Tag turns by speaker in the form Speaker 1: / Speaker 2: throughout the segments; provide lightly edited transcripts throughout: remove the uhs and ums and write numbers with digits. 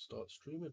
Speaker 1: start streaming.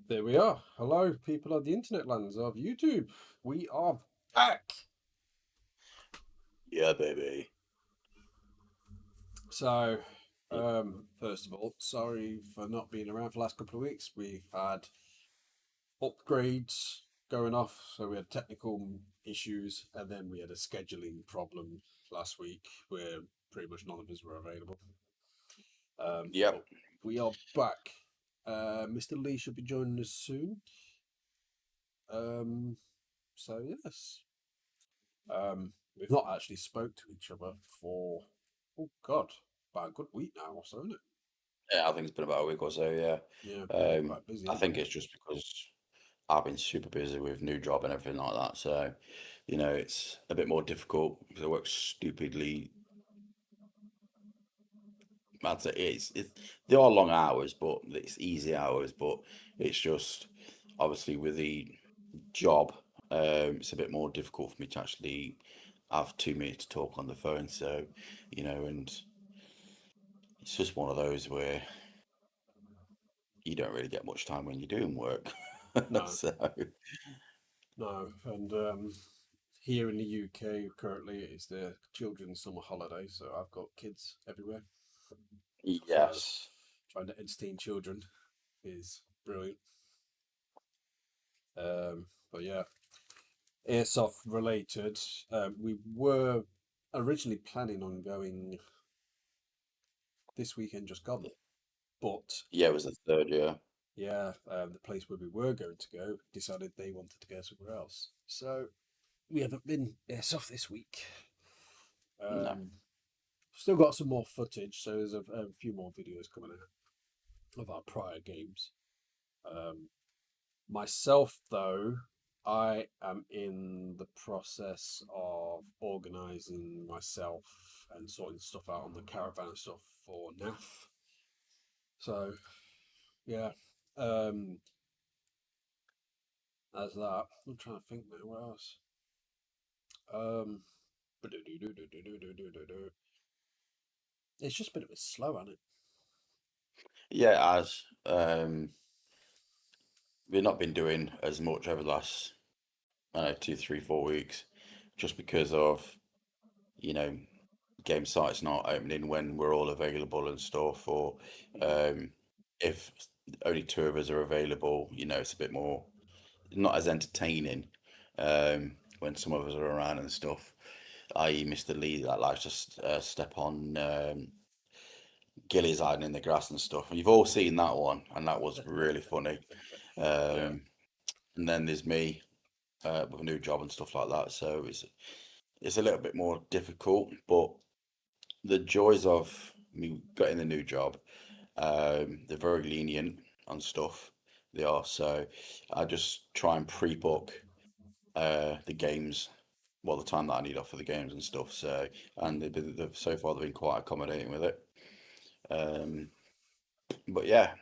Speaker 1: There we are. Hello, people of the internet lands of YouTube. We are back.
Speaker 2: Yeah, baby.
Speaker 1: So, first of all, sorry for not being around for the last couple of weeks. We've had upgrades going off, so we had technical issues, and then we had a scheduling problem last week where pretty much none of us were available.
Speaker 2: Yep.
Speaker 1: But we are back. Mr. Lee should be joining us soon. So yes. We've not actually spoke to each other for about a good week now or so, isn't it?
Speaker 2: Yeah, I think it's been about a week or so, yeah.
Speaker 1: Yeah, been quite busy,
Speaker 2: I
Speaker 1: haven't
Speaker 2: think
Speaker 1: we?
Speaker 2: it's just because I've been super busy with new job and everything like that. So, it's a bit more difficult because I work stupidly. I'd say they are long hours, but it's easy hours. But it's just obviously with the job, it's a bit more difficult for me to actually have 2 minutes to talk on the phone. So, and it's just one of those where you don't really get much time when you're doing work.
Speaker 1: No,
Speaker 2: So
Speaker 1: no. And here in the UK currently it's the children's summer holiday, so I've got kids everywhere. So
Speaker 2: yes,
Speaker 1: trying to entertain children is brilliant. But yeah, airsoft related. We were originally planning on going this weekend just gone, but
Speaker 2: yeah, it was the third year.
Speaker 1: yeah, the place where we were going to go decided they wanted to go somewhere else. So we haven't been airsoft this week.
Speaker 2: No,
Speaker 1: Um, Still got some more footage, so there's a few more videos coming out of our prior games. Um, Myself, though, I am in the process of organising myself and sorting stuff out on the caravan and stuff for NAF. So yeah, um, that's that. I'm trying to think now. What else? Um, it's just been a bit slow, hasn't it?
Speaker 2: yeah, as we've not been doing as much over the last, I don't know, 2, 3, 4 weeks, just because of you know game sites not opening when we're all available and stuff, or um, if only two of us are available, it's a bit more not as entertaining when some of us are around and stuff. I.e., Mr. Lee that likes to step on Gillies hiding in the grass and stuff. And you've all seen that one, and that was really funny.
Speaker 1: Yeah.
Speaker 2: Um, and then there's me with a new job and stuff like that. So it's a little bit more difficult, but the joys of me getting the new job, they're very lenient on stuff. They are. So I just try and pre-book the games, well, the time that I need off for the games and stuff. So, and so far they've been quite accommodating with it. Um, but yeah,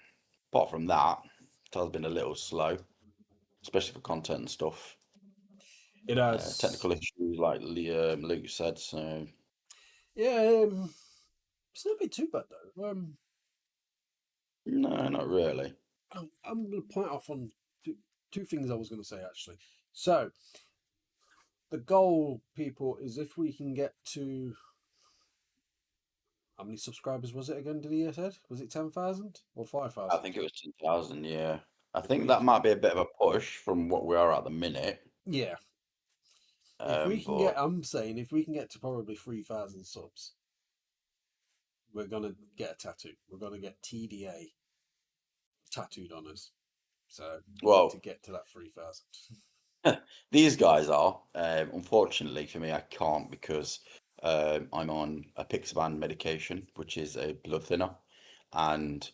Speaker 2: apart from that, it has been a little slow, especially for content and stuff.
Speaker 1: It has.
Speaker 2: Technical issues, like Luke said. So
Speaker 1: Yeah, it's not been too bad though.
Speaker 2: no, not really.
Speaker 1: I'm going to point off on two things I was going to say actually. So the goal, people, is if we can get to how many subscribers was it again? Did he said was it 10,000 or
Speaker 2: I
Speaker 1: 5,000?
Speaker 2: think it was 10,000. Yeah, I
Speaker 1: If
Speaker 2: think
Speaker 1: we
Speaker 2: that
Speaker 1: can,
Speaker 2: might be a bit of a push from what we are at the minute.
Speaker 1: yeah, if we can get,
Speaker 2: But
Speaker 1: I'm saying if we can get to probably 3,000 subs, we're gonna get a tattoo. We're gonna get TDA tattooed on us. So we need to
Speaker 2: well,
Speaker 1: get to that 3,000.
Speaker 2: these guys are. Unfortunately for me, I can't because I'm on a Pixaban medication, which is a blood thinner, and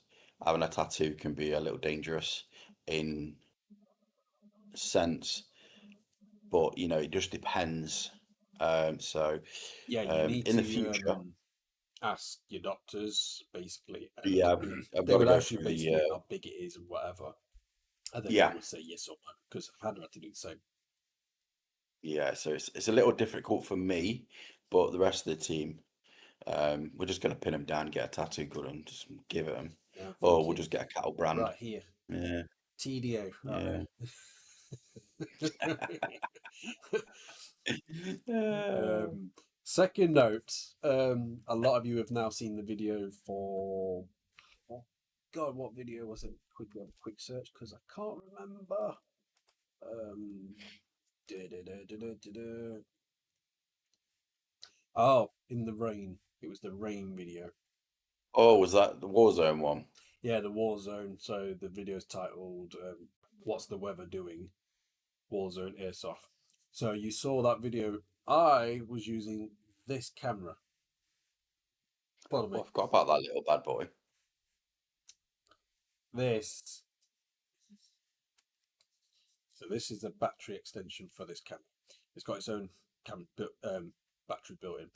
Speaker 2: having a tattoo can be a little dangerous in sense, but it just depends. So
Speaker 1: Yeah, you need
Speaker 2: in the
Speaker 1: to
Speaker 2: future,
Speaker 1: ask your doctors basically,
Speaker 2: yeah,
Speaker 1: and
Speaker 2: I've
Speaker 1: they
Speaker 2: got to
Speaker 1: would
Speaker 2: go
Speaker 1: ask you
Speaker 2: through
Speaker 1: basically
Speaker 2: the
Speaker 1: how big it is and whatever, and then they
Speaker 2: yeah,
Speaker 1: would say yes or no. Because I'd had to do the same.
Speaker 2: yeah. So it's a little difficult for me, but the rest of the team, we're just going to pin them down, get a tattoo gun, and just give it them,
Speaker 1: Yeah,
Speaker 2: or
Speaker 1: thank
Speaker 2: we'll
Speaker 1: you.
Speaker 2: just get a cattle brand.
Speaker 1: Right here,
Speaker 2: Yeah,
Speaker 1: TDA, right
Speaker 2: yeah.
Speaker 1: there.
Speaker 2: Uh,
Speaker 1: Second note, a lot of you have now seen the video for. Oh God, what video was it? Quickly have a quick search because I can't remember. Um, da-da-da-da-da-da-da. Oh, in the rain. It was the rain video.
Speaker 2: oh, was that the Warzone one?
Speaker 1: Yeah, the Warzone. So the video's titled "What's the Weather Doing?" Warzone Airsoft. So you saw that video. I was using this camera. Pardon
Speaker 2: Oh,
Speaker 1: me.
Speaker 2: I forgot about that little bad boy.
Speaker 1: This. So this is the battery extension for this camera. It's got its own battery built in.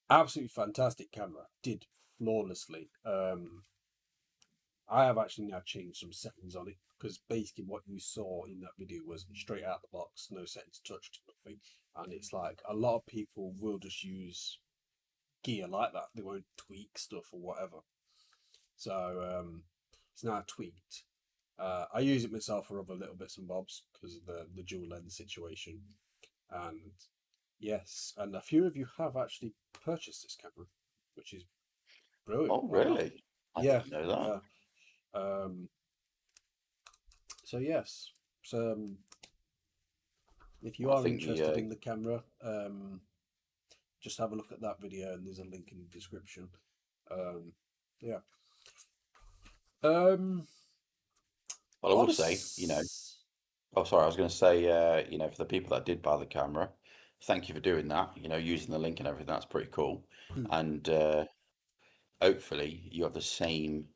Speaker 1: Absolutely fantastic camera. Did flawlessly. I have actually now changed some settings on it because basically what you saw in that video was straight out the box, no settings touched, nothing. And it's like a lot of people will just use gear like that. They won't tweak stuff or whatever. So it's now tweaked. I use it myself for other little bits and bobs because of the dual lens situation. And yes, and a few of you have actually purchased this camera, which is brilliant.
Speaker 2: Oh,
Speaker 1: Why not?
Speaker 2: really? I
Speaker 1: Yeah,
Speaker 2: didn't know that.
Speaker 1: yeah. So yes, so if you
Speaker 2: I
Speaker 1: are
Speaker 2: think
Speaker 1: interested in the camera, just have a look at that video, and there's a link in the description. Um, yeah. Um,
Speaker 2: well, I
Speaker 1: on
Speaker 2: will
Speaker 1: a
Speaker 2: say,
Speaker 1: s-
Speaker 2: oh, sorry, I was going to say, for the people that did buy the camera, thank you for doing that. Using the link and everything, that's pretty cool. And hopefully, you have the same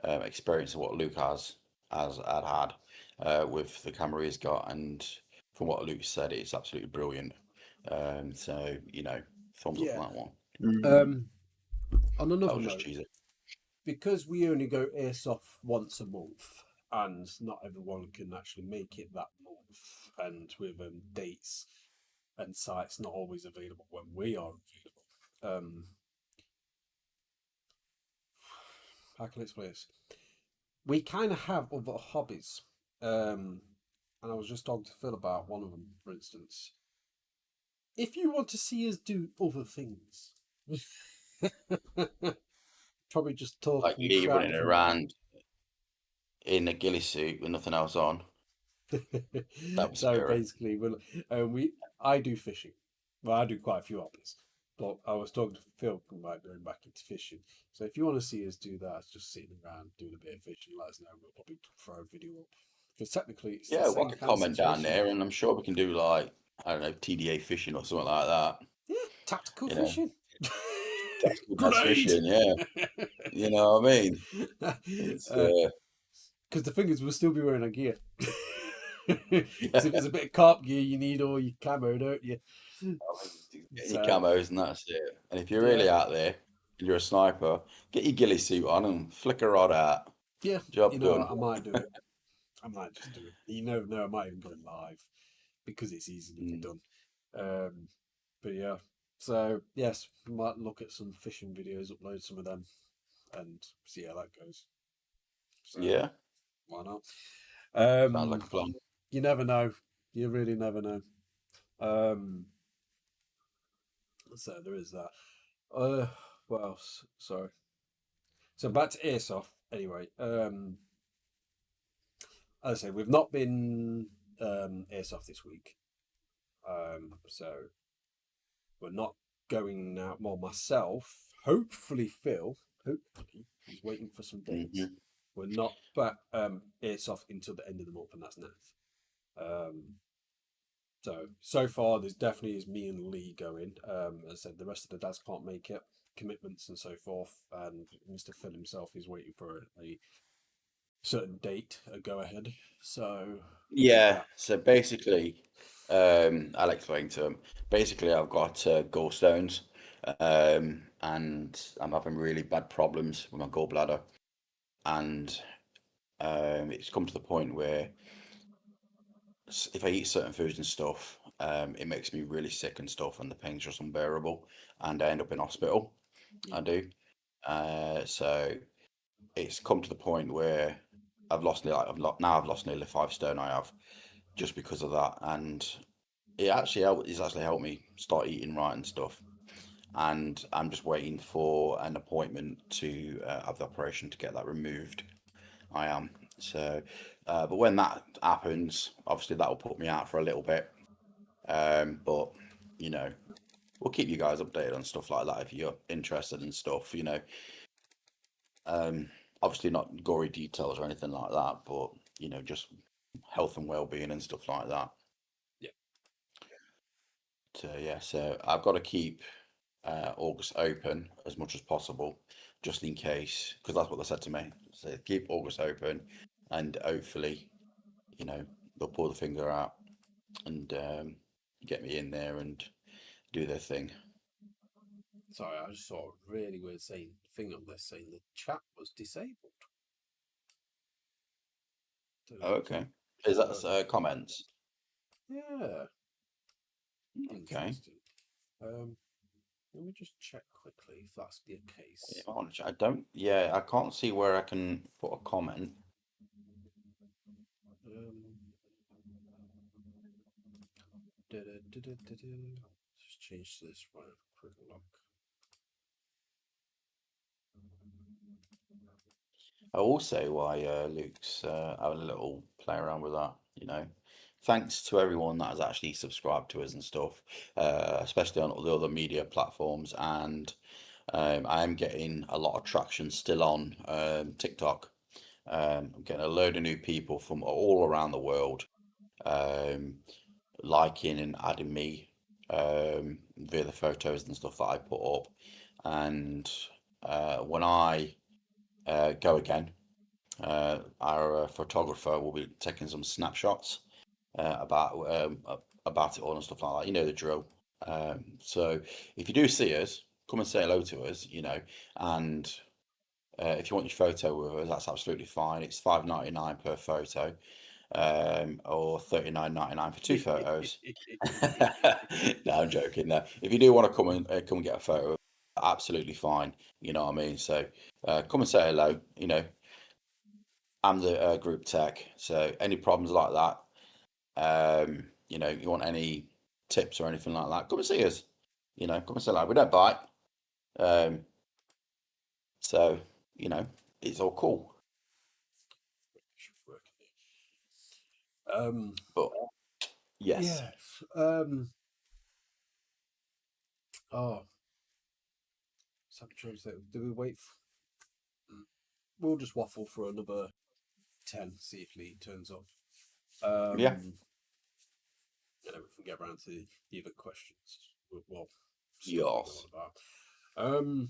Speaker 2: experience of what Luke has had with the camera he's got, and from what Luke said, it's absolutely brilliant. So thumbs up
Speaker 1: yeah.
Speaker 2: on that one.
Speaker 1: On
Speaker 2: That
Speaker 1: another
Speaker 2: was just
Speaker 1: note,
Speaker 2: cheesy.
Speaker 1: because we only go airsoft once a month, and not everyone can actually make it that month, and with dates and sites not always available when we are available. How can I explain this? We kind of have other hobbies. And I was just talking to Phil about one of them, for instance. If you want to see us do other things, probably just talk
Speaker 2: Like
Speaker 1: and
Speaker 2: Lee
Speaker 1: chat
Speaker 2: running
Speaker 1: for a
Speaker 2: around in a ghillie suit with nothing else on.
Speaker 1: bit.
Speaker 2: That was
Speaker 1: So
Speaker 2: scary.
Speaker 1: basically, I do fishing. Well, I do quite a few hobbies, but I was talking to Phil about going back into fishing. So if you want to see us do that, it's just sitting around doing a bit of fishing, let us know. We'll probably throw a video up because technically it's the
Speaker 2: Yeah,
Speaker 1: same
Speaker 2: whack a
Speaker 1: kind of
Speaker 2: comment down
Speaker 1: situation.
Speaker 2: there, and I'm sure we can do like I don't know TDA fishing or something like that.
Speaker 1: Yeah, tactical
Speaker 2: You know,
Speaker 1: fishing.
Speaker 2: tactical bass
Speaker 1: Grenade.
Speaker 2: fishing. Yeah, you know what I mean. It's
Speaker 1: Because the thing is, we'll still be wearing our gear. Because if
Speaker 2: yeah.
Speaker 1: it's a bit of carp gear, you need all your camo, don't you?
Speaker 2: I mean, getting your
Speaker 1: So
Speaker 2: camos and that's it. And if you're
Speaker 1: yeah,
Speaker 2: really out there and you're a sniper, get your ghillie suit on and flick a rod out.
Speaker 1: yeah.
Speaker 2: Job done.
Speaker 1: I might do it. I might just do it. You never know. I might even go live because it's easily
Speaker 2: Mm.
Speaker 1: done. Um, but yeah. So yes, we might look at some fishing videos, upload some of them, and see how that goes. So
Speaker 2: Yeah,
Speaker 1: why not?
Speaker 2: sounds like
Speaker 1: Um,
Speaker 2: a plan.
Speaker 1: you never know. You really never know. Um, so there is that. What else? Sorry. So back to airsoft. Anyway, as I say, we've not been airsoft this week. So we're not going now. Well, myself, hopefully Phil, hopefully he's waiting for some dates.
Speaker 2: Hmm.
Speaker 1: We're not back airsoft until the end of the month, and that's 9th. Um, So far, there's definitely is me and Lee going. As I said, the rest of the dads can't make it, commitments and so forth. And Mr. Phil himself is waiting for a certain date, a go ahead. So
Speaker 2: Yeah.
Speaker 1: yeah,
Speaker 2: So basically, I'll explain to him. Basically, I've got gallstones, and I'm having really bad problems with my gallbladder, and it's come to the point where if I eat certain foods and stuff, it makes me really sick and stuff, and the pain's just unbearable, and I end up in hospital.
Speaker 1: yeah.
Speaker 2: I do. So it's come to the point where I've lost nearly 5 stone. I have just because of that, and it's actually helped me start eating right and stuff. And I'm just waiting for an appointment to have the operation to get that removed. I am. So, but when that happens, obviously that will put me out for a little bit. But you know, we'll keep you guys updated on stuff like that if you're interested in stuff. Um, obviously not gory details or anything like that, but just health and well-being and stuff like that.
Speaker 1: Yeah.
Speaker 2: So yeah, so I've got to keep August open as much as possible, just in case, because that's what they said to me. So keep August open, and hopefully, you know, they'll pull the finger out and get me in there and do their thing.
Speaker 1: Sorry, I just saw a really weird thing on this saying the chat was disabled. Don't know.
Speaker 2: Okay. Is that
Speaker 1: Uh,
Speaker 2: comments?
Speaker 1: yeah,
Speaker 2: Okay.
Speaker 1: interesting. Um, Let me just check quickly if that's the
Speaker 2: Yeah,
Speaker 1: case.
Speaker 2: I don't. Yeah, I can't see where I can put a comment.
Speaker 1: Um, Just change this one. Quick look.
Speaker 2: I will say why Luke's having a little play around with that. Thanks to everyone that has actually subscribed to us and stuff, especially on all the other media platforms. And I am getting a lot of traction still on TikTok. I'm getting a load of new people from all around the world um, liking and adding me via the photos and stuff that I put up. And when I go again, our photographer will be taking some snapshots about it all and stuff like that. You know the drill. So if you do see us, come and say hello to us. And if you want your photo with us, that's absolutely fine. It's $5.99 per photo, or $39.99 for 2 photos. No, I'm joking. No, if you do want to come and get a photo, absolutely fine. You know what I mean. So come and say hello. I'm the group tech. So any problems like that, you want any tips or anything like that, come and see us. Come and say hello. We don't bite. Um, so you know, it's all cool.
Speaker 1: Should work here.
Speaker 2: But yes,
Speaker 1: Yes. Oh, so I'm trying to say, do we wait? We'll just waffle for another 10, see if Lee turns up.
Speaker 2: yeah,
Speaker 1: Um, and then we can get around to the other questions. Well, stuff we go
Speaker 2: yes.
Speaker 1: on about.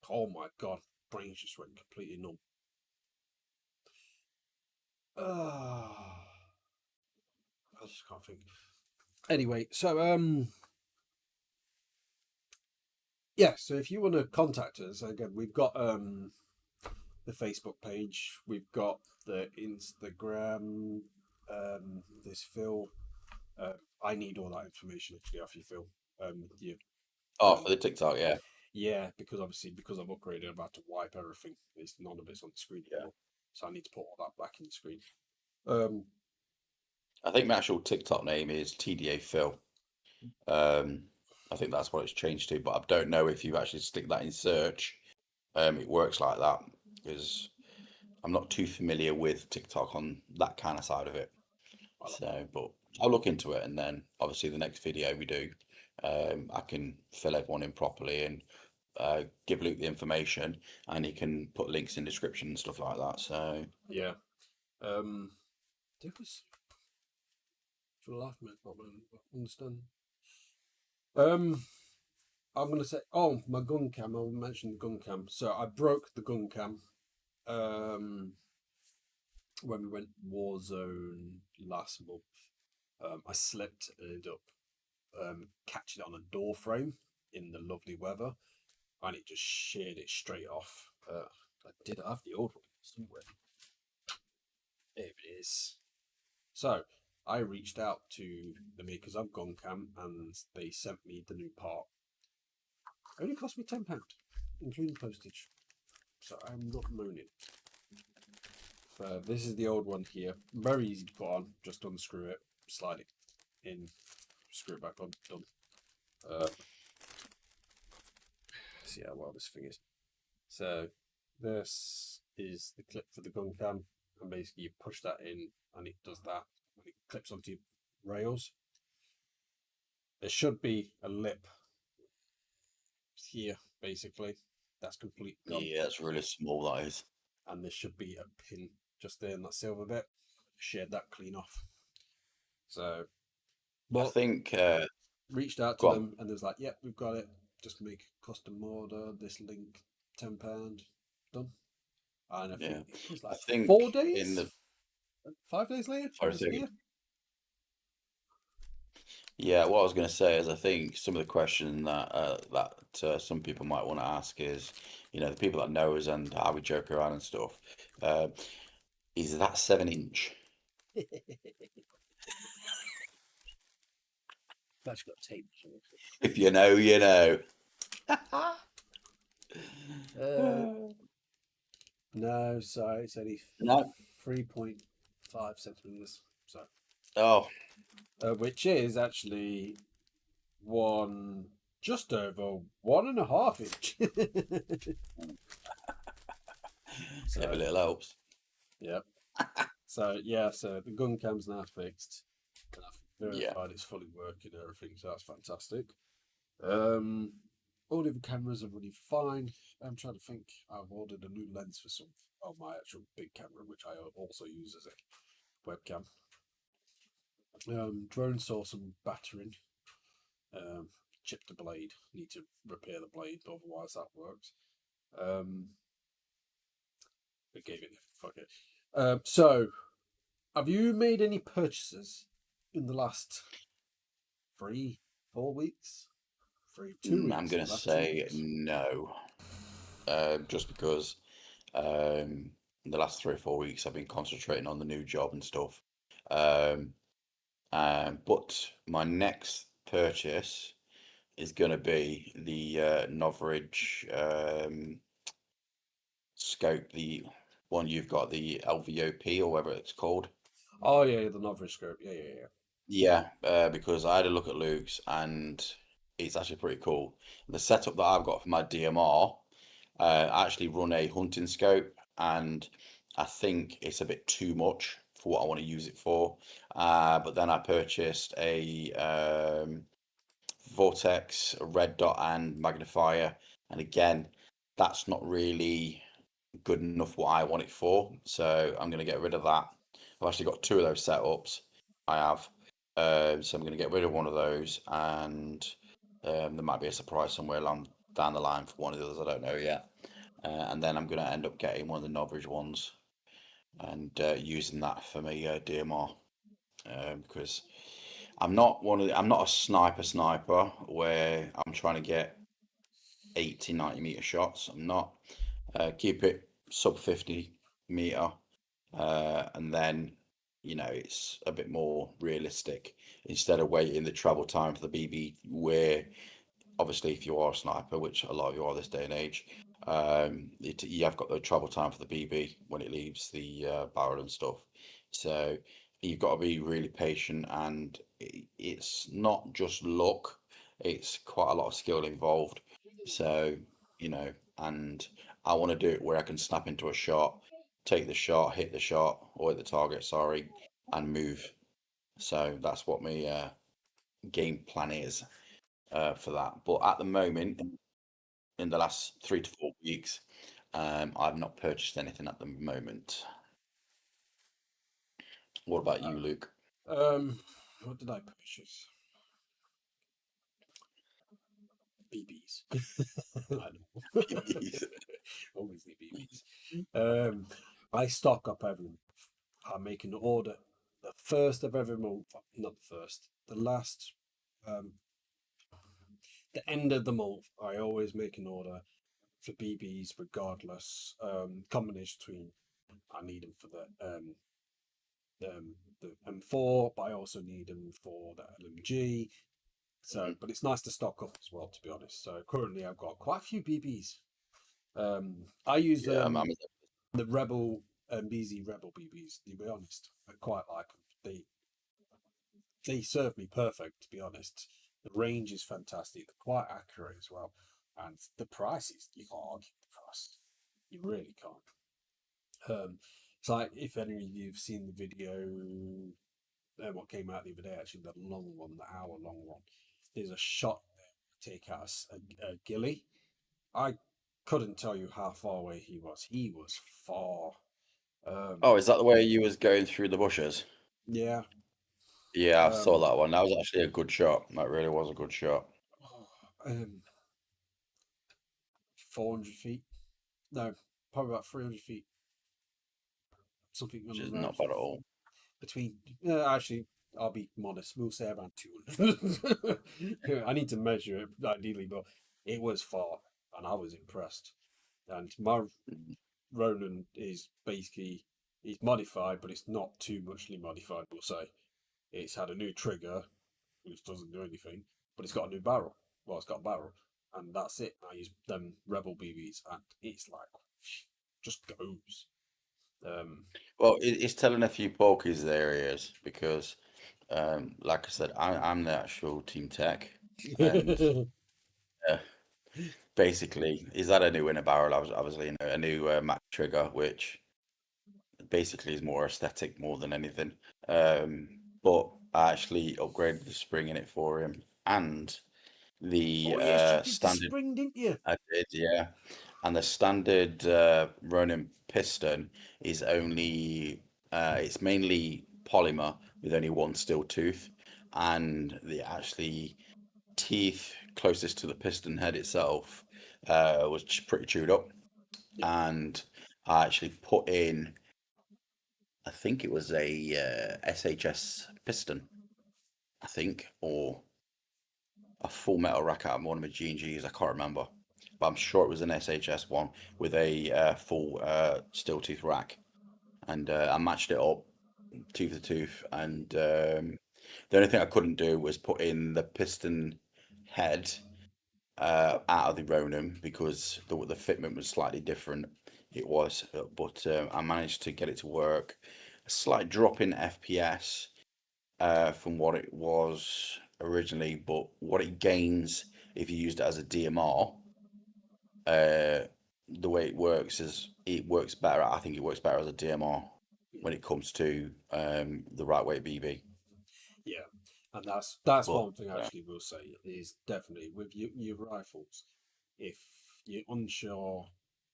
Speaker 1: Oh my god, brains just went completely numb. I just can't think. Anyway, so yeah, so if you want to contact us, again, we've got the Facebook page, we've got the Instagram. There's Phil. I need all that information actually off you, Phil. You,
Speaker 2: Oh, for
Speaker 1: um,
Speaker 2: the TikTok, yeah,
Speaker 1: yeah, because obviously because I've upgraded, I'm about to wipe everything. It's none of it's on the screen
Speaker 2: yeah.
Speaker 1: anymore, so I need to put all that back in the screen. Um,
Speaker 2: I think my actual TikTok name is TDA Phil. Um, I think that's what it's changed to, but I don't know if you actually stick that in search, it works like that because I'm not too familiar with TikTok on that kind of side of it.
Speaker 1: I'll have a look.
Speaker 2: So, but I'll look into it, and then obviously the next video we do, I can fill everyone in properly and give Luke the information, and he can put links in description and stuff like that. So,
Speaker 1: Yeah. Um, there was. For the life, mate, not really understand. Um, I'm gonna say, oh, my gun cam. I'll mention the gun cam. So I broke the gun cam. Um, when we went Warzone last month, I slipped and ended up catching it on a door frame in the lovely weather, and it just sheared it straight off. I did have the old one somewhere. There it is. So I reached out to the makers of gun cam, and they sent me the new part. It only cost me £10, including postage. So I'm not moaning. This is the old one here. Very easy to put on. Just unscrew it, slide it in, screw it back on, done. See how well this thing is. So this is the clip for the gun cam, and basically you push that in, and it does that, and it clips onto your rails. There should be a lip here, basically. That's completely gone.
Speaker 2: Yeah, it's really small, that is.
Speaker 1: And there should be a pin just there in that silver bit. Shared that clean off. So,
Speaker 2: I think
Speaker 1: reached out to them, and they was like, "Yep, we've got it. Just make custom order. This link, £10, done." And I think it was like 4 days, 5 days later, it was here.
Speaker 2: Yeah, what I was going to say is I think some of the question that some people might want to ask is, the people that know us and how we joke around and stuff, is that 7-inch?
Speaker 1: That's got tape.
Speaker 2: If you know, you know.
Speaker 1: No, sorry, it's only 3.5 centimeters. So, which is actually just over 1.5 inch.
Speaker 2: So, every little helps.
Speaker 1: Yep. So the gun cam's now fixed, and I've verified it's fully working and everything. So that's fantastic. All the other cameras are running fine. I'm trying to think. I've ordered a new lens for my actual big camera, which I also use as a webcam. Drone saw some battering. Chipped the blade. Need to repair the blade, otherwise that works. I gave it fuck it. So, have you made any purchases in the last 3-4 weeks? 2 weeks.
Speaker 2: I'm going to say no. Just because in the last 3 or 4 weeks I've been concentrating on the new job and stuff. But my next purchase is going to be the Noveridge scope, the one you've got, the LVOP or whatever it's called.
Speaker 1: Oh yeah, the Noveridge scope. Yeah.
Speaker 2: Because I had a look at Luke's and it's actually pretty cool. The setup that I've got for my DMR, I actually run a hunting scope, and I think it's a bit too much for what I want to use it for. But then I purchased a Vortex, a red dot and magnifier, and again, that's not really good enough what I want it for. So I'm going to get rid of that. I've actually got 2 of those setups. I have. So I'm going to get rid of one of those, and there might be a surprise somewhere along down the line for one of the others. I don't know yet. And then I'm going to end up getting one of the Noveridge ones and using that for my DMR, because I'm not a sniper where I'm trying to get 80-90 meter shots. I'm not. Keep it sub 50 meter, and then it's a bit more realistic instead of waiting the travel time for the BB, where obviously if you are a sniper, which a lot of you are this day and age, you have got the travel time for the BB when it leaves the barrel and stuff. So you've got to be really patient, and it's not just luck, it's quite a lot of skill involved. So and I want to do it where I can snap into a shot, take the shot, hit the shot, or hit the target, sorry, and move. So that's what my game plan is for that. But at the moment, in the last 3 to 4 weeks, I've not purchased anything at the moment. What about you, Luke?
Speaker 1: What did I purchase? BBs. I know. Always need BBs. I stock up every month. I make an order the first of every month. Not the first. The last. Um, the end of the month. I always make an order for BBs, regardless. Combination between I need them for the M4, but I also need them for the LMG. So,
Speaker 2: Mhm.
Speaker 1: but it's nice to stock up as well, to be honest. So currently, I've got quite a few BBs. I use
Speaker 2: Yeah,
Speaker 1: the Rebel BZ Rebel BBs. To be honest, I quite like them. They serve me perfect. To be honest, the range is fantastic. They're quite accurate as well, and the price is you can't argue with the price. You really can't. It's like if any of you've seen the video, what came out the other day, actually, the long one, the hour-long one. There's a shot there, take out a ghillie. I couldn't tell you how far away he was. He was far.
Speaker 2: Oh,
Speaker 1: Um,
Speaker 2: is that the way you was going through the bushes?
Speaker 1: yeah.
Speaker 2: Yeah, I saw
Speaker 1: Um,
Speaker 2: that one. That was actually a good shot. That really was a good shot,
Speaker 1: um, 400 feet. No, probably about 300 feet. Something
Speaker 2: which is
Speaker 1: around
Speaker 2: not bad at all.
Speaker 1: between. Actually, I'll be modest. We'll say around 200. I need to measure it ideally, but it was far, and I was impressed. And my
Speaker 2: Mhm.
Speaker 1: Ronin is basically it's modified, but it's not too muchly modified. We'll say it's had a new trigger, which doesn't do anything, but it's got a new barrel. Well, it's got a barrel, and that's it. I use them Rebel BBs, and it's like just goes. Um,
Speaker 2: Well, it's telling a few porkies there he is because, like I said, I'm the actual team tech, and uh, basically, is that a new inner barrel? Obviously, a new Mac trigger, which basically is more aesthetic more than anything. But I actually upgraded the spring in it for him and the
Speaker 1: oh yes, you did the
Speaker 2: standard.
Speaker 1: spring, didn't you?
Speaker 2: I did, yeah. And the standard Ronin piston is only it's mainly polymer with only one steel tooth, and the actually teeth closest to the piston head itself was pretty chewed up.
Speaker 1: Yeah,
Speaker 2: And I actually put in, I think it was a SHS piston, I think, or a full metal rack out of one of my G&Gs. I can't remember, but I'm sure it was an SHS one with a full steel tooth rack, and I matched it up tooth to tooth. And the only thing I couldn't do was put in the piston head out of the Ronin because the fitment was slightly different. It was, but I managed to get it to work. A slight drop in FPS from what it was originally, but what it gains if you used it as a DMR, uh, the way it works is it works better. I think it works better as a DMR when it comes to the right weight BB.
Speaker 1: yeah, and that's
Speaker 2: But
Speaker 1: one thing I actually will say is definitely with your rifles. If you're unsure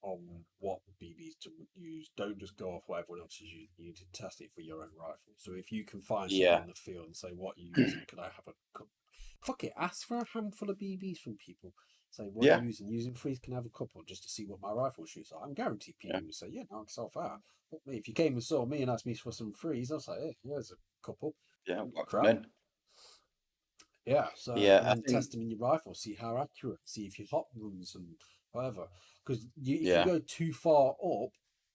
Speaker 1: on what BBs to use, don't just go off what everyone else is using. You need to test it for your own rifle. So if you can find someone
Speaker 2: yeah,
Speaker 1: in the field and say, "What are you using? Could I have a couple?" Fuck it, ask for a handful of BBs from people. Say, "What are you
Speaker 2: yeah,
Speaker 1: using? Using freeze can I have a couple just to see what my rifle shoots are." I'm guaranteed
Speaker 2: yeah,
Speaker 1: people will say, "Yeah, knock yourself out." But me, if you came and saw me and asked me for some freeze, I was like, "Hey, here's a couple."
Speaker 2: yeah.
Speaker 1: Wouldn't be
Speaker 2: Whack 'em
Speaker 1: crap.
Speaker 2: in.
Speaker 1: Yeah, so
Speaker 2: Yeah,
Speaker 1: and
Speaker 2: I
Speaker 1: then
Speaker 2: think.
Speaker 1: test them in your rifle, see how accurate, see if your hot runs and whatever. Because if you
Speaker 2: Yeah,
Speaker 1: go too far up,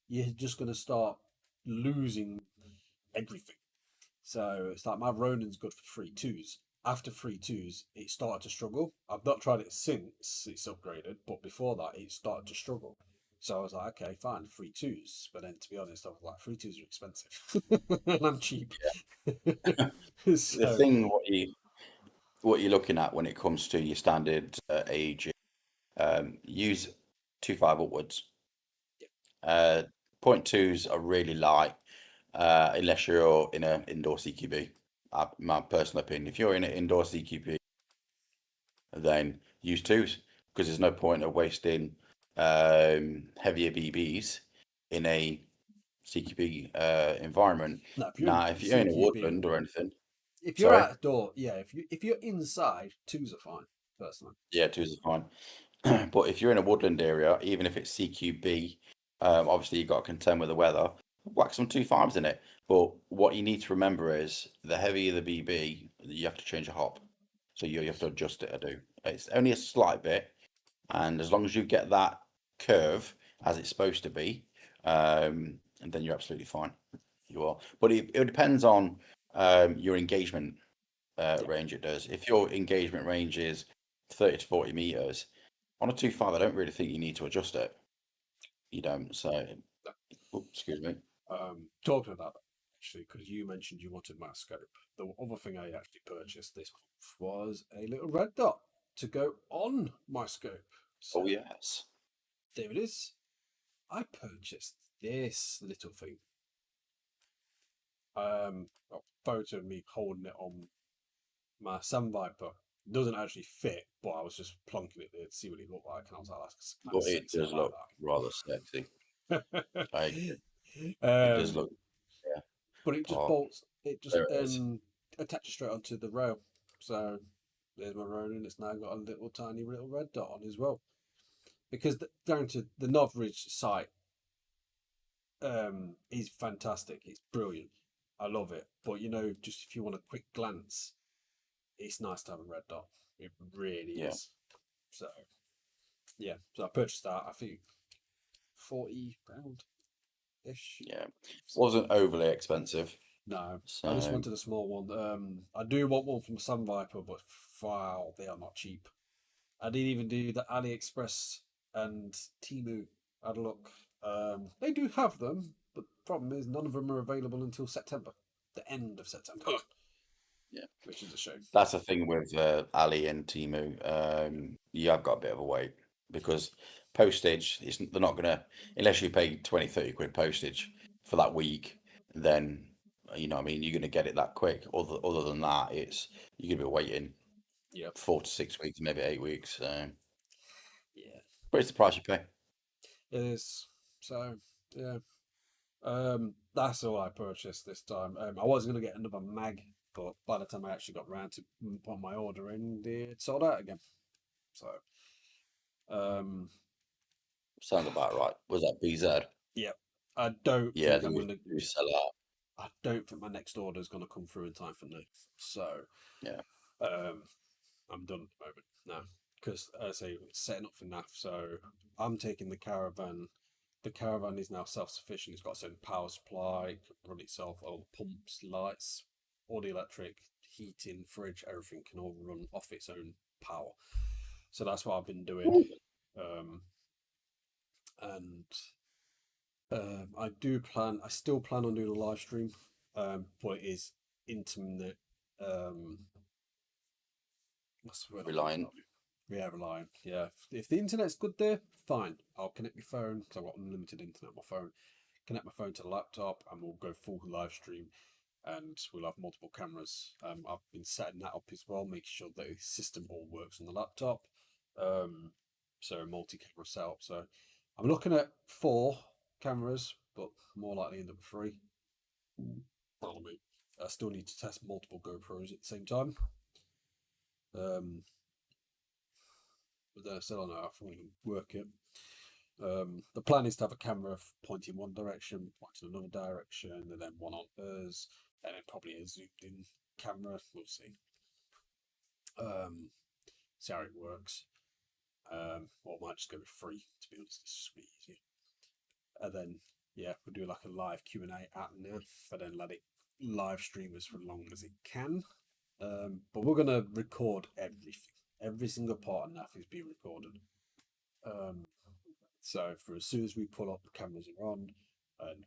Speaker 1: you're just going to start losing everything. So it's like my Ronin's good for 3.2s. After 3.2s, it started to struggle. I've not tried it since it's upgraded, but before that, it started to struggle. So I was like, okay, fine, 3.2s. But then, to be honest, I was like, 3.2s are expensive, and I'm cheap.
Speaker 2: the
Speaker 1: So
Speaker 2: thing what you're looking at when it comes to your standard age, use 2.5 upwards. Uh, 0.2s are really light, unless you're in an indoor CQB. My personal opinion, if you're in an indoor CQB, then use twos because there's no point of wasting heavier BBs in a CQB environment.
Speaker 1: no, if you're in
Speaker 2: Now, if you're in a
Speaker 1: CQB,
Speaker 2: woodland or anything,
Speaker 1: if you're
Speaker 2: Sorry.
Speaker 1: outdoor, yeah. If you're inside, twos are fine. Personally,
Speaker 2: Yeah, twos are fine. But if you're in a woodland area, even if it's CQB, obviously you've got to contend with the weather. Whack some 2.5s in it. But what you need to remember is the heavier the BB, you have to change a hop. So you have to adjust it. I do. It's only a slight bit, and as long as you get that curve as it's supposed to be, and then you're absolutely fine. You are. But it depends on your engagement
Speaker 1: yeah.
Speaker 2: range. It does. If your engagement range is 30 to 40 meters on a 2.5, I don't really think you need to adjust it. You don't. So, oops, excuse me.
Speaker 1: Talking about that, actually, because you mentioned you wanted my scope. The other thing I actually purchased this month was a little red dot to go on my scope. So
Speaker 2: Oh yes.
Speaker 1: there it is. I purchased this little thing. A photo of me holding it on my Sun Viper. It doesn't actually fit, but I was just plonking it there to see what it looked like, and I was like, "That's kind of
Speaker 2: But it
Speaker 1: sexy.
Speaker 2: does
Speaker 1: I
Speaker 2: look rather sexy.
Speaker 1: like
Speaker 2: I agree.
Speaker 1: that."
Speaker 2: It does look. Yeah.
Speaker 1: But it just
Speaker 2: Oh,
Speaker 1: bolts. It just
Speaker 2: there it is.
Speaker 1: attaches straight onto the rail. So there's my Ronin. It's now got a little tiny little red dot on as well. Because down to the Novridge site is fantastic. It's brilliant. I love it. But just if you want a quick glance, it's nice to have a red dot. It really
Speaker 2: Yeah.
Speaker 1: is. So yeah. So I purchased that. I think £40 ish.
Speaker 2: Yeah. Wasn't overly expensive.
Speaker 1: No, I just
Speaker 2: So
Speaker 1: wanted a small one. I do want one from Sun Viper, but wow, they are not cheap. I didn't even do the AliExpress and Temu. I had a look. They do have them, but the problem is none of them are available until September, the end of September,
Speaker 2: yeah.
Speaker 1: which is a shame.
Speaker 2: That's the thing with Ali and Timu. You have got a bit of a wait because postage, they're not going to, unless you pay 20, 30 quid postage for that week, then, what I mean, you're going to get it that quick. Other than that, you're going to be waiting
Speaker 1: Yep.
Speaker 2: 4 to 6 weeks, maybe 8 weeks.
Speaker 1: Yeah,
Speaker 2: But it's the price you pay.
Speaker 1: it is. So yeah, that's all I purchased this time. I was going to get another mag, but by the time I actually got round to put my order in, it sold out again. So um,
Speaker 2: Sounds about right. Was that BZ?
Speaker 1: yeah, I don't
Speaker 2: Yeah,
Speaker 1: think
Speaker 2: they
Speaker 1: I'm
Speaker 2: used
Speaker 1: gonna.
Speaker 2: to sell out.
Speaker 1: I don't think my next order is gonna come through in time for now. So
Speaker 2: Yeah.
Speaker 1: um, I'm done at the moment now because I say it's setting up for NAF. So I'm taking the caravan. The caravan is now self-sufficient. It's got its own power supply, it can run itself, all pumps, lights, all the electric, heating, fridge, everything can all run off its own power. So that's what I've been doing. Um, and I still plan on doing a live stream, but it is internet. Um, what's the word I'm looking
Speaker 2: Reliant.
Speaker 1: for? Yeah, reliant. Yeah, if the internet's good there, fine. I'll connect my phone because I've got unlimited internet on my phone. Connect my phone to the laptop, and we'll go full live stream. And we'll have multiple cameras. I've been setting that up as well, making sure that the system all works on the laptop. So multi-camera setup. So I'm looking at 4 cameras, but more likely end up with 3. Follow me. I still need to test multiple GoPros at the same time. But then I still don't know if I can work it. The plan is to have a camera pointing one direction, pointing another direction, and then one on hers, and then probably a zoomed-in camera. We'll see. See how it works. Or I might just go with 3. To be honest, it's just easier. And then we'll do like a live Q&A at NAF, and then let it live stream as for long as it can. But we're gonna record everything. Every single part of NAF is being recorded. So for as soon as we pull up, the cameras are on, and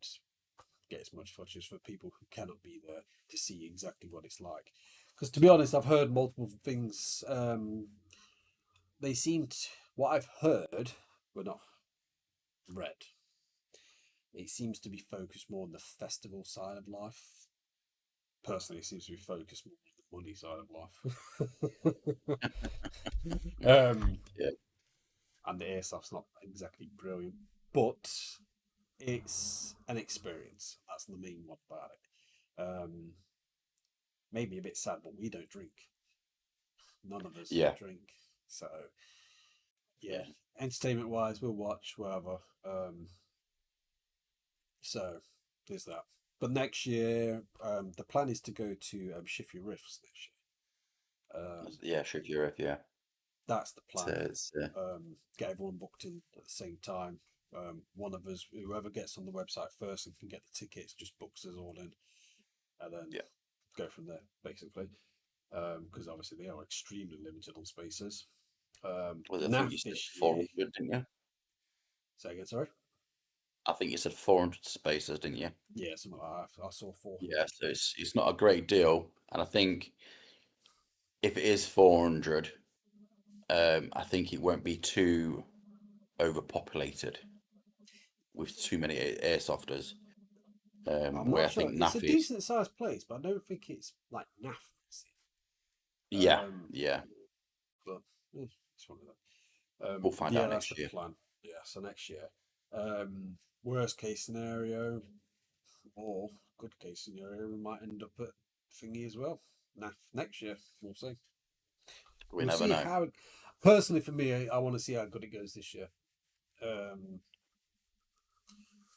Speaker 1: get as much footage for people who cannot be there to see exactly what it's like. Because to be honest, I've heard multiple things. They seemed what I've heard, but not read. It seems to be focused more on the festival side of life. Personally, it seems to be focused more on the money side of life.
Speaker 2: Yeah.
Speaker 1: And the airsoft's not exactly brilliant, but it's an experience. That's the main one about it. Maybe a bit sad, but we don't drink. None of us
Speaker 2: Yeah.
Speaker 1: drink. So yeah, entertainment wise, we'll watch whatever. So there's that. But next year, the plan is to go to Shifty Rifts next year.
Speaker 2: Yeah, should Europe, yeah.
Speaker 1: That's the
Speaker 2: So
Speaker 1: plan.
Speaker 2: it's
Speaker 1: Get everyone booked in at the same time. One of us, whoever gets on the website first and can get the tickets, just books us all in, and then
Speaker 2: yeah.
Speaker 1: go from there, basically. Because obviously they are extremely limited on spaces.
Speaker 2: Well, I think you
Speaker 1: NAF
Speaker 2: said
Speaker 1: this year.
Speaker 2: 400, didn't you?
Speaker 1: Say again, sorry.
Speaker 2: I think you said 400 spaces, didn't you?
Speaker 1: Yeah, something like that. I saw 400.
Speaker 2: Yeah, so it's not a great deal, and I think if it is 400, I think it won't be too overpopulated with too many airsofters.
Speaker 1: I'm
Speaker 2: Where
Speaker 1: not
Speaker 2: I
Speaker 1: sure.
Speaker 2: think
Speaker 1: It's a
Speaker 2: NAF is,
Speaker 1: decent sized place, but I don't think it's like NAF.
Speaker 2: yeah,
Speaker 1: Um,
Speaker 2: yeah,
Speaker 1: but it's one of them.
Speaker 2: we'll find
Speaker 1: Yeah,
Speaker 2: out
Speaker 1: that's the
Speaker 2: next year.
Speaker 1: plan. Yeah, so next year. Worst case scenario, or good case scenario, we might end up at thingy as well. NAF next year. We'll see.
Speaker 2: We
Speaker 1: We'll
Speaker 2: never
Speaker 1: see
Speaker 2: know.
Speaker 1: how. Personally, for me, I want to see how good it goes this year.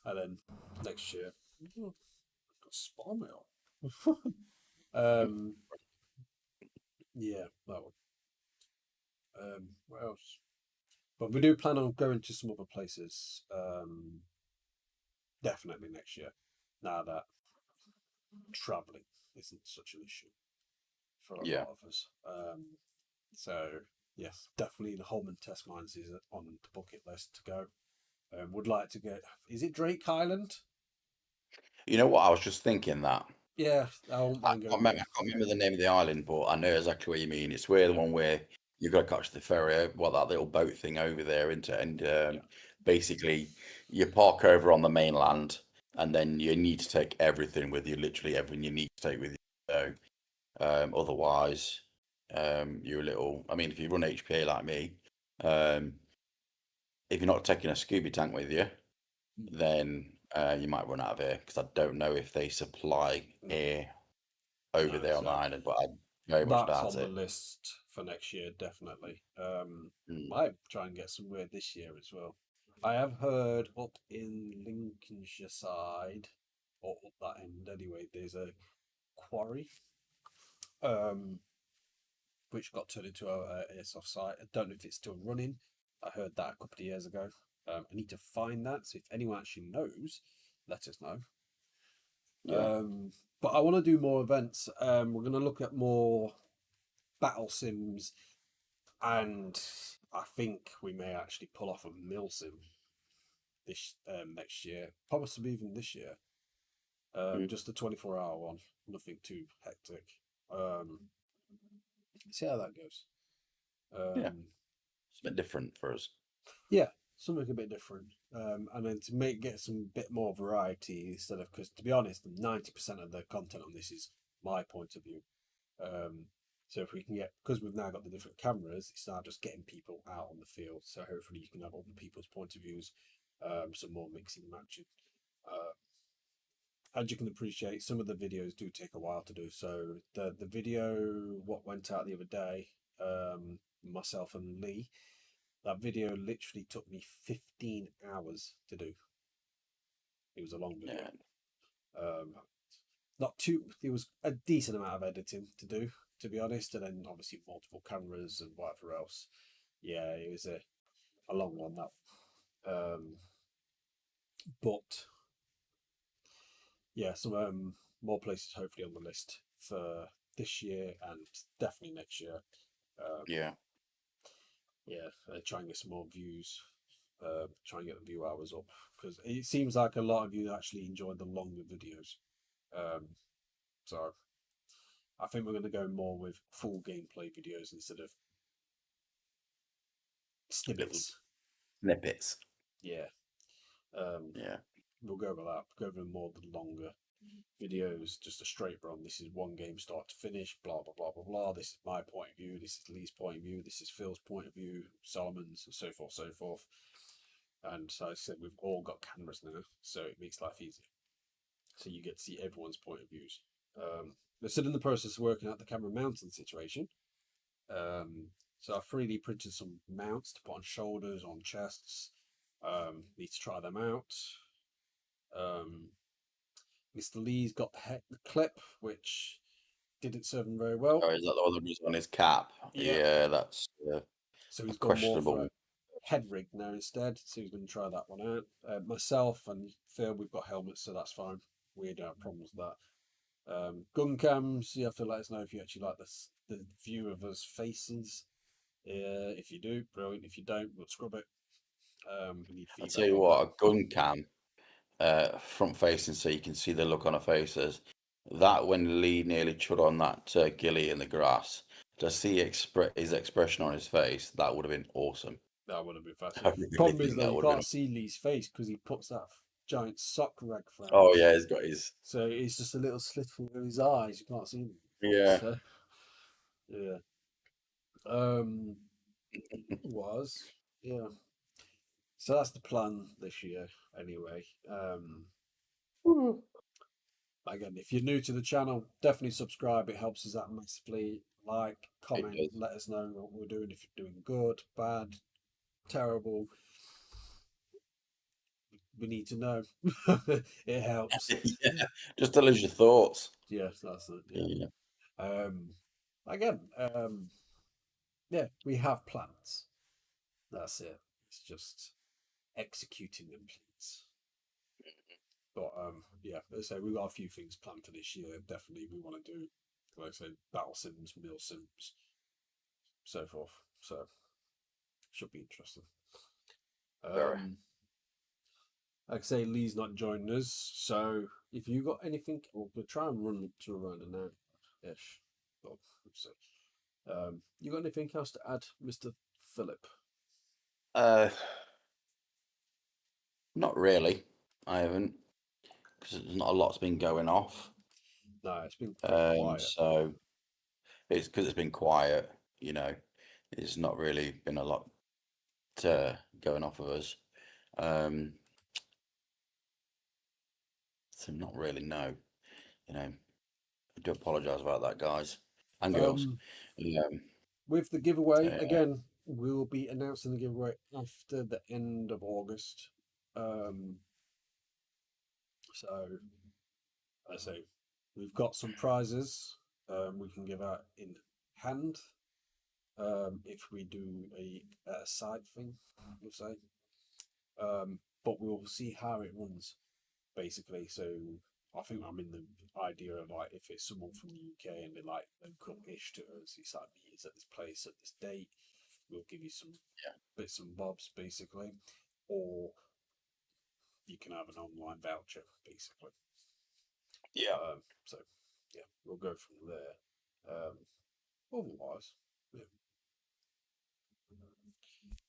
Speaker 1: And then next year, got spar mail. um, yeah, that one. What else? But we do plan on going to some other places. Definitely next year. Now that traveling isn't such an issue for a
Speaker 2: Yeah.
Speaker 1: lot of us. So yes, definitely the Holman Test Mines is on the bucket list to go. Would like to go. Is it Drake Island?
Speaker 2: You know what? I was just thinking that.
Speaker 1: Yeah, I won't mind going
Speaker 2: I
Speaker 1: there.
Speaker 2: can't remember the name of the island, but I know exactly what you mean. It's where the
Speaker 1: Yeah,
Speaker 2: one where you've got to catch the ferry, that little boat thing over there, into and
Speaker 1: yeah,
Speaker 2: basically you park over on the mainland, and then you need to take everything with you, literally everything you need to take with you. So otherwise, you're a little. I mean, if you run HPA like me, um, if you're not taking a scuba tank with you,
Speaker 1: mm,
Speaker 2: then you might run out of air because I don't know if they supply
Speaker 1: no,
Speaker 2: air over
Speaker 1: no.
Speaker 2: there on the
Speaker 1: So
Speaker 2: island, but I very much
Speaker 1: that's
Speaker 2: doubt
Speaker 1: on the
Speaker 2: it.
Speaker 1: list for next year, definitely.
Speaker 2: Mm,
Speaker 1: Might try and get somewhere this year as well. I have heard up in Lincolnshire side, or up that end anyway, there's a quarry, um, which got turned into a airsoft site. I don't know if it's still running. I heard that a couple of years ago. I need to find that. So if anyone actually knows, let us know.
Speaker 2: yeah,
Speaker 1: Um, but I want to do more events. We're going to look at more battle sims, and I think we may actually pull off a mil sim this next year, possibly even this year.
Speaker 2: mm,
Speaker 1: Just a 24-hour one, nothing too hectic. Um, See how that goes.
Speaker 2: yeah.
Speaker 1: Um,
Speaker 2: It's a bit different for us.
Speaker 1: yeah, something a bit different, and then to get some bit more variety instead of, because to be honest, 90% of the content on this is my point of view. Um, so if we can get, because we've now got the different cameras, it's now just getting people out on the field. So hopefully you can have other people's point of views, some more mixing and matching. Uh, as you can appreciate, some of the videos do take a while to do. So the video what went out the other day, myself and Lee, that video literally took me 15 hours to do. It was a long video.
Speaker 2: Yeah,
Speaker 1: Um, Not too. It was a decent amount of editing to do, to be honest, and then obviously multiple cameras and whatever else. Yeah, it was a long one that. But yeah, some more places hopefully on the list for this year and definitely next year. Um,
Speaker 2: yeah,
Speaker 1: yeah, try and get some more views. Try and get the view hours up because it seems like a lot of you actually enjoy the longer videos. Um, so I think we're going to go more with full gameplay videos instead of
Speaker 2: little
Speaker 1: snippets.
Speaker 2: snippets.
Speaker 1: Yeah, um,
Speaker 2: Yeah,
Speaker 1: we'll go with that. Go with more the longer videos, just a straight run. This is one game start to finish. Blah blah blah blah blah. This is my point of view. This is Lee's point of view. This is Phil's point of view. Solomon's, and so forth, so forth. And so I said we've all got cameras now, so it makes life easier. So you get to see everyone's point of views. we're still in the process of working out the camera mounting situation. So I 3D printed some mounts to put on shoulders, on chests. Need to try them out. Mr. Lee's got the clip, which didn't serve him very well.
Speaker 2: Oh, is that the one that was on his cap?
Speaker 1: Yeah.
Speaker 2: Yeah, that's
Speaker 1: So he's
Speaker 2: a
Speaker 1: gone more for
Speaker 2: questionable.
Speaker 1: a head rig now instead. So he's going to try that one out. Myself and Phil, we've got helmets, so that's fine. We don't have problems with that. Gun cams, you have to let us know if you actually like the view of us faces. If you do, brilliant. If you don't, we'll scrub it. We need
Speaker 2: I'll tell
Speaker 1: feedback
Speaker 2: you
Speaker 1: on that.
Speaker 2: what, a gun cam, front facing, so you can see the look on our faces. That when Lee nearly chud on that ghillie in the grass, to see his expression on his face, that would have been awesome.
Speaker 1: That would have been
Speaker 2: I
Speaker 1: fascinating.
Speaker 2: really
Speaker 1: Problem is
Speaker 2: think
Speaker 1: though,
Speaker 2: that
Speaker 1: you
Speaker 2: would have
Speaker 1: can't
Speaker 2: been.
Speaker 1: see Lee's face because he puts that giant sock rag around
Speaker 2: Oh
Speaker 1: his.
Speaker 2: yeah, he's got his.
Speaker 1: So it's just a little slit over his eyes. You can't see them.
Speaker 2: Yeah,
Speaker 1: So yeah. Um, was yeah. So that's the plan this year, anyway. Again, if you're new to the channel, definitely subscribe. It helps us out massively. Like,
Speaker 2: it
Speaker 1: comment,
Speaker 2: does.
Speaker 1: let us know what we're doing. If you're doing good, bad, terrible, we need to know. It helps.
Speaker 2: Yeah, just tell us your thoughts.
Speaker 1: Yes, that's it. Yeah.
Speaker 2: Yeah,
Speaker 1: Again, yeah, we have plans. That's it. It's just executing them, please. But yeah, as I say, we've got a few things planned for this year. Definitely, we want to do, like I say, battle sims, meal sims, so forth. So should be interesting.
Speaker 2: very.
Speaker 1: Like I say, Lee's not joining us, so if you got anything, we'll try and run to around an hour ish. Well, we'll see. You got anything else to add, Mr. Philip?
Speaker 2: Uh, Not really. I haven't, because there's not a lot's been going off.
Speaker 1: No, it's been pretty quiet.
Speaker 2: So it's because it's been quiet. You know, it's not really been a lot going off of us. Um, so not really. No, you know, I do apologise about that, guys and girls.
Speaker 1: Um,
Speaker 2: Um,
Speaker 1: with the
Speaker 2: so,
Speaker 1: giveaway, again, we'll be announcing the giveaway after the end of August. So, I say, we've got some prizes we can give out in hand if we do a side thing, we'll say. But we'll see how it runs, basically. So, I think I'm in the idea of like if it's someone from the UK and they're like local-ish to us, it's like meet at this place at this date. We'll give you some
Speaker 2: yeah,
Speaker 1: bits and bobs, basically, or you can have an online voucher, basically.
Speaker 2: yeah,
Speaker 1: So yeah, we'll go from there. Otherwise, yeah.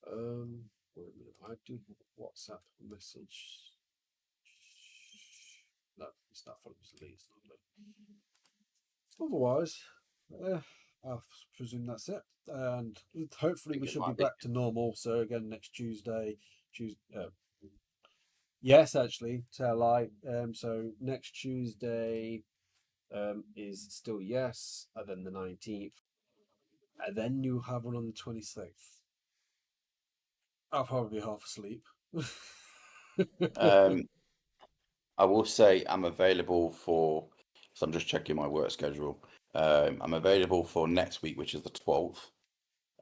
Speaker 1: Wait a minute. I do have a WhatsApp message. No, it's not from Lee. It's not Lee. Otherwise, I presume that's it. And
Speaker 2: I
Speaker 1: hopefully
Speaker 2: think
Speaker 1: we
Speaker 2: it
Speaker 1: should be
Speaker 2: might be.
Speaker 1: back to normal. So again, next Tuesday, Tuesday. Yes, actually, tell a lie. So next Tuesday is still yes, and then the 19th, and then you have one on the 26th. I'll probably be half asleep.
Speaker 2: Um, I will say I'm available for. So I'm just checking my work schedule. I'm available for next week, which is the 12th.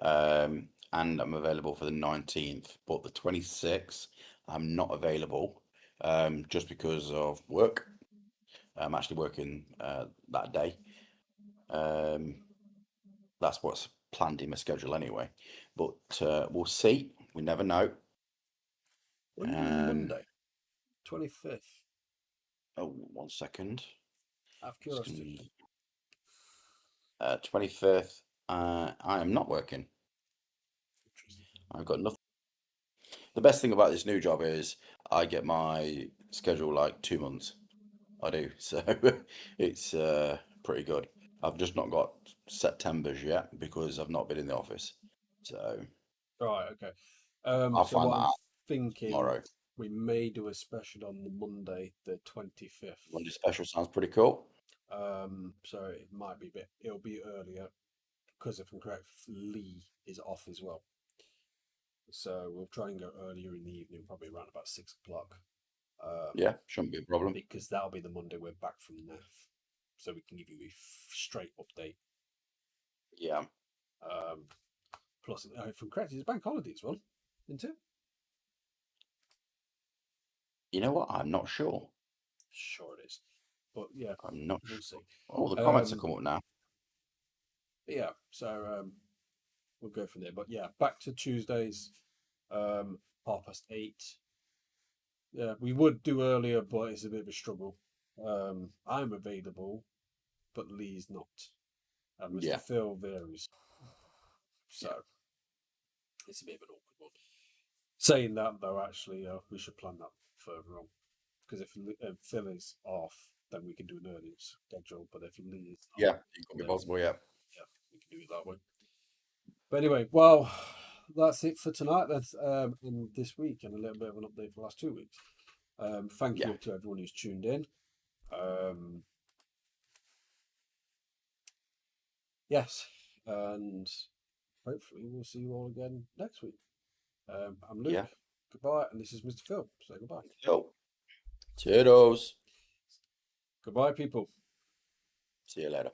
Speaker 2: And I'm available for the 19th, but the 26th I'm not available just because of work. I'm actually working that day. Um, that's what's planned in my schedule anyway. But we'll see. We never know.
Speaker 1: When are you doing
Speaker 2: Um,
Speaker 1: Monday? 25th.
Speaker 2: oh, 1 second.
Speaker 1: Out of curiosity.
Speaker 2: 25th. I am not working.
Speaker 1: Interesting.
Speaker 2: I've got nothing. The best thing about this new job is I get my schedule like 2 months. I do. So it's pretty good. I've just not got September's yet because I've not been in the office. So
Speaker 1: Right, okay.
Speaker 2: I'll
Speaker 1: So
Speaker 2: find
Speaker 1: what
Speaker 2: that
Speaker 1: I'm
Speaker 2: out
Speaker 1: thinking,
Speaker 2: tomorrow.
Speaker 1: we may do a special on the Monday, the 25th.
Speaker 2: Monday special sounds pretty cool.
Speaker 1: So it might be a bit. It'll be earlier because if I'm correct, Lee is off as well. So we'll try and go earlier in the evening, probably around about 6 o'clock.
Speaker 2: Yeah, shouldn't be a problem.
Speaker 1: Because that'll be the Monday we're back from NAF, so we can give you a straight update.
Speaker 2: Yeah.
Speaker 1: Plus, if I'm correct, it's a bank holiday as well, isn't it?
Speaker 2: You know what? I'm not sure.
Speaker 1: Sure it is. But yeah,
Speaker 2: I'm not
Speaker 1: we'll
Speaker 2: sure.
Speaker 1: see.
Speaker 2: Oh, the comments have come up now.
Speaker 1: Yeah, so we'll go from there. But yeah, back to Tuesdays, 8:30. Yeah, we would do earlier, but it's a bit of a struggle. I'm available, but Lee's not. Mr.
Speaker 2: Yeah.
Speaker 1: Phil varies. So
Speaker 2: Yeah.
Speaker 1: it's a bit of an awkward one. Saying that, though, actually, we should plan that further on. Because if Phil is off, then we can do an earlier schedule. But if Lee is
Speaker 2: Yeah,
Speaker 1: on,
Speaker 2: it could be possible, yeah.
Speaker 1: Yeah, we can do it that way. But anyway, well, that's it for tonight. That's in this week, and a little bit of an update for the last 2 weeks. Thank
Speaker 2: Yeah.
Speaker 1: you to everyone who's tuned in. Yes, and hopefully we'll see you all again next week. I'm Luke.
Speaker 2: Yeah.
Speaker 1: Goodbye, and this is Mr. Phil. Say goodbye.
Speaker 2: So, toodles.
Speaker 1: Goodbye, people.
Speaker 2: See you later.